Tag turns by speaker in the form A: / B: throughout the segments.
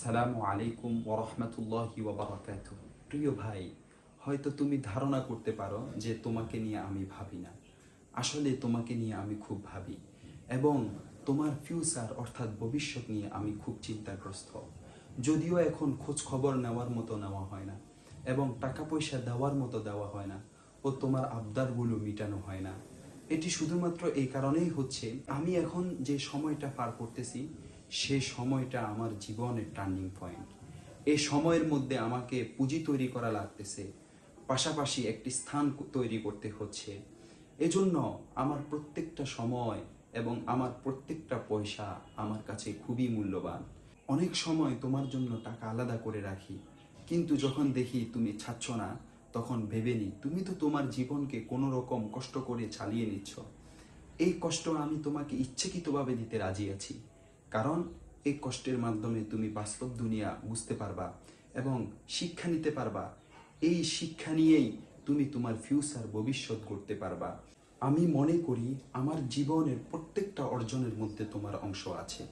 A: আসসালামু আলাইকুম ওরহমতুল্লাহি ওয়াবারাকাতুহু। প্রিয় ভাই, হয়তো তুমি ধারণা করতে পারো যে তোমাকে নিয়ে আমি ভাবি না। আসলে তোমাকে নিয়ে আমি খুব ভাবি এবং তোমার ফিউচার অর্থাৎ ভবিষ্যৎ নিয়ে আমি খুব চিন্তাগ্রস্ত। যদিও এখন খোঁজ খবর নেওয়ার মতো নেওয়া হয় না এবং টাকা পয়সা দেওয়ার মতো দেওয়া হয় না ও তোমার আবদারগুলো মেটানো হয় না। এটি শুধুমাত্র এই কারণেই হচ্ছে, আমি এখন যে সময়টা পার করতেছি সে সময়টা আমার জীবনের টার্নিং পয়েন্ট। এই সময়ের মধ্যে আমাকে পুঁজি তৈরি করা লাগতেছে, পাশাপাশি একটি স্থান তৈরি করতে হচ্ছে। এজন্য আমার প্রত্যেকটা সময় এবং আমার প্রত্যেকটা পয়সা আমার কাছে খুবই মূল্যবান। অনেক সময় তোমার জন্য টাকা আলাদা করে রাখি, কিন্তু যখন দেখি তুমি ছাড়ছ না, তখন ভেবে নিই তুমি তো তোমার জীবনকে কোনো রকম কষ্ট করে চালিয়ে নিচ্ছ। এই কষ্ট আমি তোমাকে ইচ্ছাকৃতভাবে দিতে রাজি আছি, কারণ এই কষ্টের মাধ্যমে তুমি বাস্তব দুনিয়া বুঝতে পারবা এবং শিক্ষা নিতে পারবা। এই শিক্ষা নিয়েই তুমি তোমার ফিউচার ভবিষ্যৎ গড়তে পারবা। আমি মনে করি আমার জীবনের প্রত্যেকটা অর্জনের মধ্যে তোমার অংশ আছে।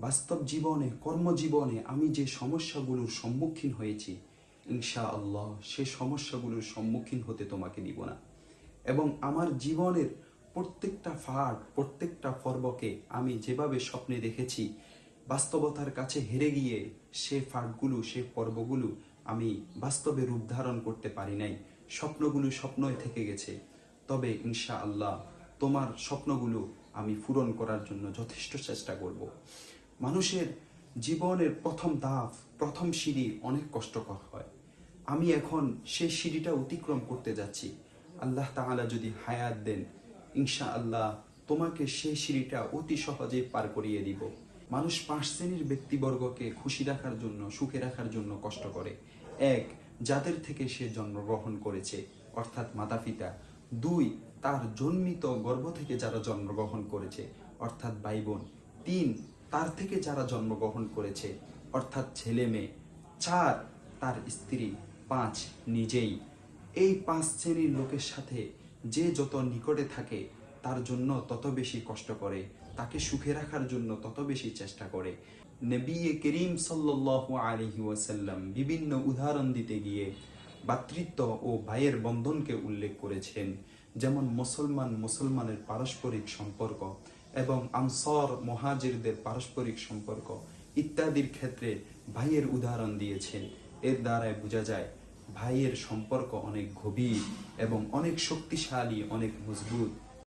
A: বাস্তব জীবনে, কর্মজীবনে আমি যে সমস্যাগুলোর সম্মুখীন হয়েছি, ইনশাআল্লাহ সে সমস্যাগুলোর সম্মুখীন হতে তোমাকে দিব না। এবং আমার জীবনের প্রত্যেকটা ফাট, প্রত্যেকটা পর্বকে আমি যেভাবে স্বপ্নে দেখেছি, বাস্তবতার কাছে হেরে গিয়ে সে ফাটগুলো, সে পর্বগুলো আমি বাস্তবে রূপ ধারণ করতে পারি নাই। স্বপ্নগুলো স্বপ্নই থেকে গেছে। তবে ইনশাআল্লাহ তোমার স্বপ্নগুলো আমি পূরণ করার জন্য যথেষ্ট চেষ্টা করব। মানুষের জীবনের প্রথম ধাপ, প্রথম সিঁড়ি অনেক কষ্টকর হয়। আমি এখন সেই সিঁড়িটা অতিক্রম করতে যাচ্ছি। আল্লাহ তাআলা যদি হায়াত দেন, ইনশাআল্লাহ তোমাকে সেই সিঁড়িটা অতি সহজে পার করিয়ে দিব। মানুষ 5 শ্রেণীর ব্যক্তিবর্গকে খুশি রাখার জন্য, সুখে রাখার জন্য কষ্ট করে। এক, যাদের থেকে সে জন্মগ্রহণ করেছে অর্থাৎ মাতা পিতা। 2, তার জন্মিত গর্ভ থেকে যারা জন্মগ্রহণ করেছে অর্থাৎ ভাই বোন। 3, তার থেকে যারা জন্মগ্রহণ করেছে অর্থাৎ ছেলে মেয়ে। 4, তার স্ত্রী। 5, নিজেই। এই 5 শ্রেণীর লোকের সাথে যে যত নিকটে থাকে তার জন্য তত বেশি কষ্ট করে, তাকে সুখে রাখার জন্য তত বেশি চেষ্টা করে। নবী করিম সাল্লাল্লাহু আলাইহি ওয়াসাল্লাম বিভিন্ন উদাহরণ দিতে গিয়ে ভ্রাতৃত্ব ও ভাইয়ের বন্ধনকে উল্লেখ করেছেন, যেমন মুসলমানের পারস্পরিক সম্পর্ক এবং আনসার মুহাজিরদের পারস্পরিক সম্পর্ক ইত্যাদির ক্ষেত্রে ভাইয়ের উদাহরণ দিয়েছেন। এর দ্বারাই বোঝা যায় ভাইয়ের সম্পর্ক অনেক গভীর এবং অনেক শক্তিশালী, অনেক মজবুত।